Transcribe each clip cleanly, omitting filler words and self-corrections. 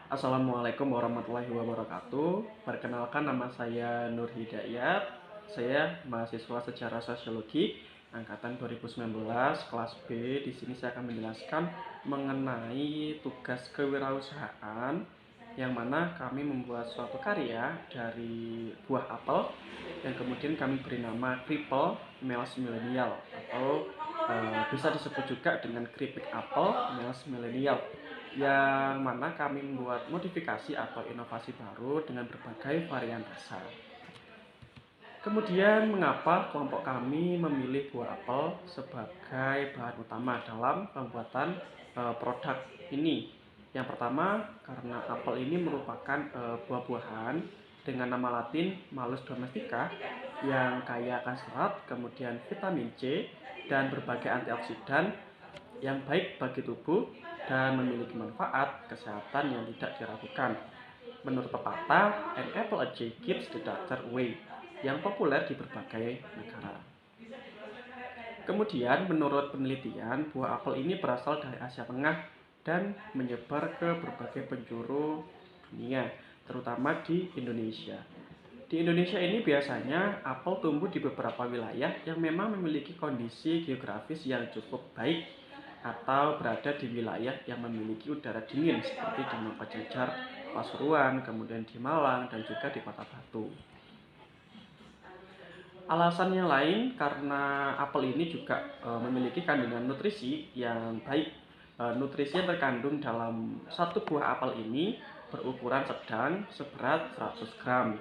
Assalamualaikum warahmatullahi wabarakatuh. Perkenalkan, nama saya Nur Hidayat. Saya mahasiswa Sejarah Sosiologi angkatan 2019 kelas B. Di sini saya akan menjelaskan mengenai tugas kewirausahaan, yang mana kami membuat suatu karya dari buah apel yang kemudian kami beri nama Kripel Meals Millennial, atau bisa disebut juga dengan keripik apel Meals Millennial, yang mana kami membuat modifikasi atau inovasi baru dengan berbagai varian rasa. Kemudian, mengapa kelompok kami memilih buah apel sebagai bahan utama dalam pembuatan produk ini? Yang pertama, karena apel ini merupakan buah-buahan dengan nama latin Malus domestica, yang kaya akan serat, kemudian vitamin C dan berbagai antioksidan yang baik bagi tubuh dan memiliki manfaat kesehatan yang tidak diragukan. Menurut pepatah, "An apple a day keeps the doctor away," yang populer di berbagai negara. Kemudian, menurut penelitian, buah apel ini berasal dari Asia Tengah dan menyebar ke berbagai penjuru dunia, terutama di Indonesia. Di Indonesia ini biasanya apel tumbuh di beberapa wilayah yang memang memiliki kondisi geografis yang cukup baik, atau berada di wilayah yang memiliki udara dingin seperti di Pajajar, Pasuruan, kemudian di Malang, dan juga di Kota Batu. Alasan yang lain karena apel ini juga memiliki kandungan nutrisi yang baik. Nutrisi yang terkandung dalam satu buah apel ini berukuran sedang seberat 100 gram.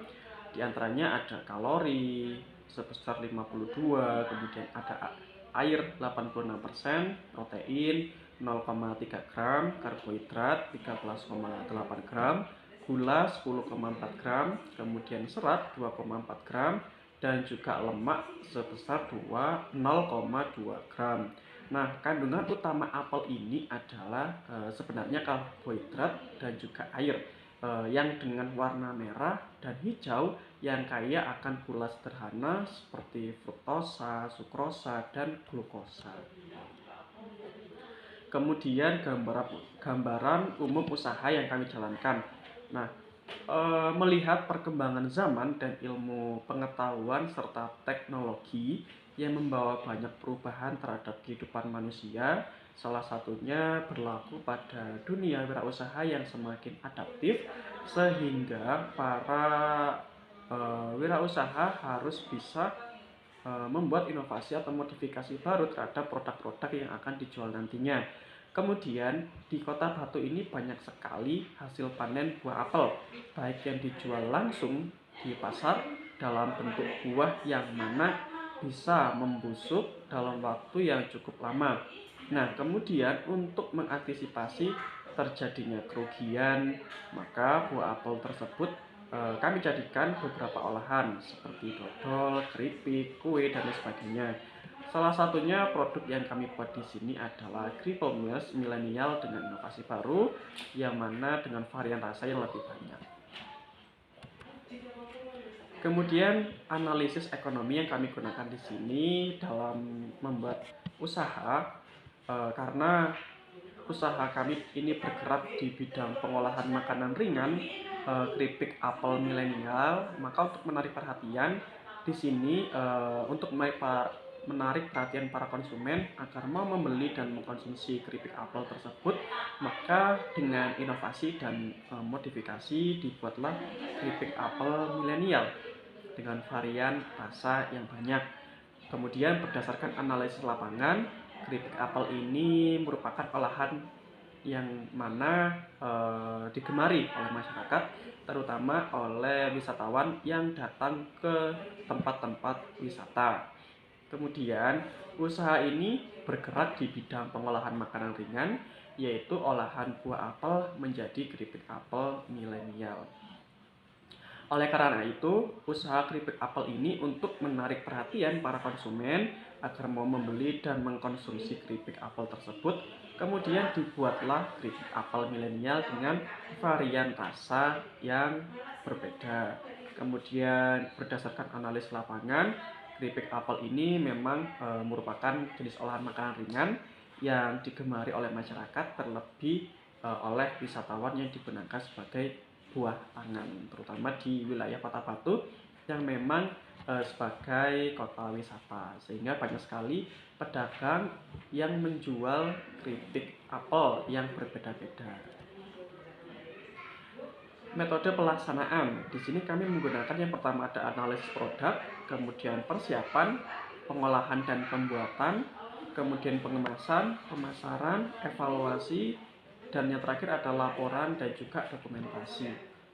Di antaranya ada kalori sebesar 52, kemudian ada air 86%, protein 0,3 gram, karbohidrat 13,8 gram, gula 10,4 gram, kemudian serat 2,4 gram, dan juga lemak sebesar 0,2 gram. Nah, kandungan utama apel ini adalah sebenarnya karbohidrat dan juga air, yang dengan warna merah dan hijau, yang kaya akan gula sederhana seperti fruktosa, sukrosa, dan glukosa. Kemudian gambaran umum usaha yang kami jalankan. Nah, melihat perkembangan zaman dan ilmu pengetahuan serta teknologi yang membawa banyak perubahan terhadap kehidupan manusia, salah satunya berlaku pada dunia wirausaha yang semakin adaptif, sehingga para wirausaha harus bisa membuat inovasi atau modifikasi baru terhadap produk-produk yang akan dijual nantinya. Kemudian, di Kota Batu ini banyak sekali hasil panen buah apel, baik yang dijual langsung di pasar dalam bentuk buah yang mana bisa membusuk dalam waktu yang cukup lama. Nah, kemudian untuk mengantisipasi terjadinya kerugian, maka buah apel tersebut kami jadikan beberapa olahan seperti dodol, keripik, kue, dan lain sebagainya. Salah satunya produk yang kami buat di sini adalah Kripel Meals Millennial dengan inovasi baru, yang mana dengan varian rasa yang lebih banyak. Kemudian, analisis ekonomi yang kami gunakan di sini dalam membuat usaha, karena usaha kami ini bergerak di bidang pengolahan makanan ringan, keripik apel milenial, maka untuk menarik perhatian di sini, untuk menarik perhatian para konsumen agar mau membeli dan mengkonsumsi keripik apel tersebut, maka dengan inovasi dan modifikasi dibuatlah keripik apel milenial dengan varian rasa yang banyak. Kemudian, berdasarkan analisis lapangan, keripik apel ini merupakan olahan yang mana digemari oleh masyarakat, terutama oleh wisatawan yang datang ke tempat-tempat wisata. Kemudian, usaha ini bergerak di bidang pengolahan makanan ringan, yaitu olahan buah apel menjadi keripik apel milenial. Oleh karena itu, usaha keripik apel ini untuk menarik perhatian para konsumen agar mau membeli dan mengkonsumsi keripik apel tersebut. Kemudian dibuatlah keripik apel milenial dengan varian rasa yang berbeda. Kemudian, berdasarkan analis lapangan, keripik apel ini memang merupakan jenis olahan makanan ringan yang digemari oleh masyarakat, terlebih oleh wisatawan yang digunakan sebagai buah tangan, terutama di wilayah Kota Batu yang memang sebagai kota wisata, sehingga banyak sekali pedagang yang menjual keripik apel yang berbeda-beda. Metode pelaksanaan di sini kami menggunakan yang pertama ada analisis produk, kemudian persiapan, pengolahan dan pembuatan, kemudian pengemasan, pemasaran, evaluasi, dan yang terakhir ada laporan dan juga dokumentasi.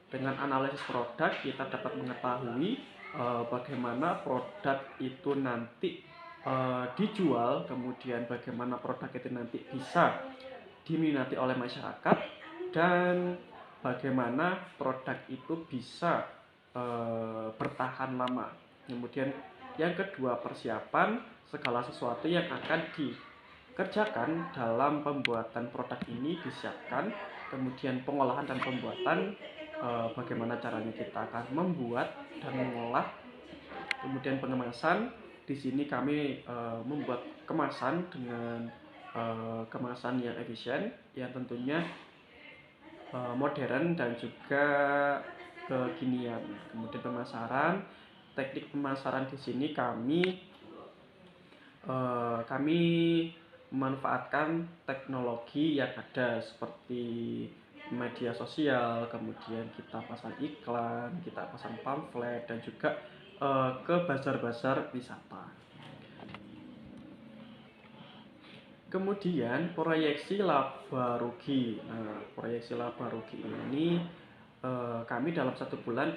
Dengan analisis produk kita dapat mengetahui bagaimana produk itu nanti dijual, kemudian bagaimana produk itu nanti bisa diminati oleh masyarakat, dan bagaimana produk itu bisa bertahan lama. Kemudian yang kedua, persiapan segala sesuatu yang akan dikerjakan dalam pembuatan produk ini disiapkan. Kemudian pengolahan dan pembuatan, bagaimana caranya kita akan membuat dan mengolah. Kemudian pengemasan, di sini kami membuat kemasan dengan kemasan yang efisien, yang tentunya modern dan juga kekinian. Kemudian pemasaran, teknik pemasaran di sini kami memanfaatkan teknologi yang ada seperti media sosial, kemudian kita pasang iklan, kita pasang pamflet, dan juga ke bazar-bazar wisata. Kemudian proyeksi laba rugi. Nah, proyeksi laba rugi ini kami dalam 1 bulan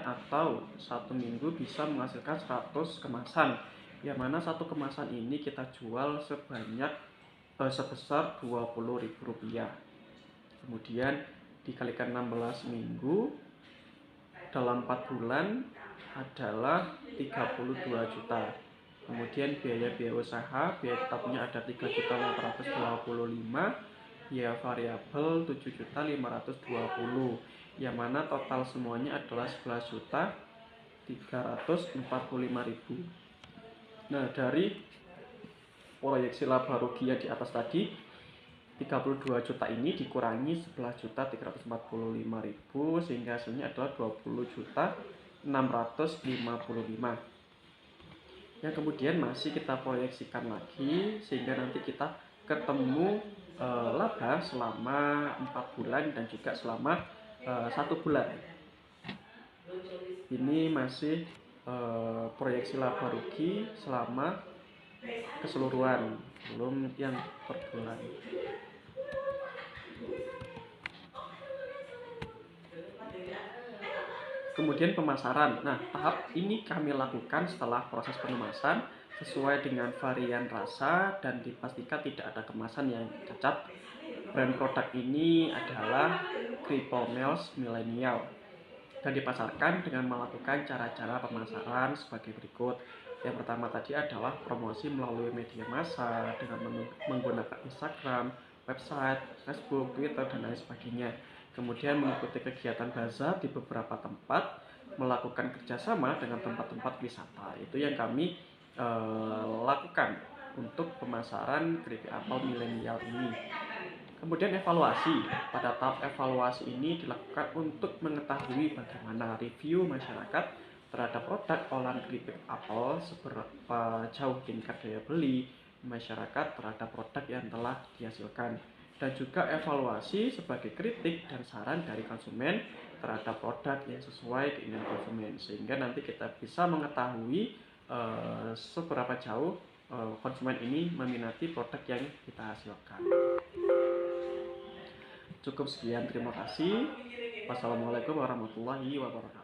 atau 1 minggu bisa menghasilkan 100 kemasan, yang mana 1 kemasan ini kita jual sebesar Rp20.000. Kemudian dikalikan 16 minggu dalam 4 bulan adalah 32 juta. Kemudian biaya usaha, biaya tetapnya ada 3.825, biaya variabel 7.520, yang mana total semuanya adalah 11.345.000. Nah, dari proyeksi laba rugi yang di atas tadi, 32 juta ini dikurangi 11.345.000, sehingga hasilnya adalah 20.655. Yang kemudian masih kita proyeksikan lagi, sehingga nanti kita ketemu laba selama 4 bulan dan juga selama 1 bulan. Ini masih proyeksi laba rugi selama keseluruhan, belum yang per bulan. Kemudian pemasaran. Nah, tahap ini kami lakukan setelah proses pengemasan sesuai dengan varian rasa dan dipastikan tidak ada kemasan yang cacat. Brand produk ini adalah Kripomels Millennial dan dipasarkan dengan melakukan cara-cara pemasaran sebagai berikut. Yang pertama tadi adalah promosi melalui media massa dengan menggunakan Instagram, website, Facebook, Twitter, dan lain sebagainya. Kemudian mengikuti kegiatan bazar di beberapa tempat, melakukan kerjasama dengan tempat-tempat wisata. Itu yang kami lakukan untuk pemasaran keripik apel milenial ini. Kemudian evaluasi. Pada tahap evaluasi ini dilakukan untuk mengetahui bagaimana review masyarakat terhadap produk olahan keripik apel, seberapa jauh tingkat daya beli masyarakat terhadap produk yang telah dihasilkan, dan juga evaluasi sebagai kritik dan saran dari konsumen terhadap produk yang sesuai keinginan konsumen, sehingga nanti kita bisa mengetahui seberapa jauh konsumen ini meminati produk yang kita hasilkan. Cukup sekian, terima kasih. Wassalamualaikum warahmatullahi wabarakatuh.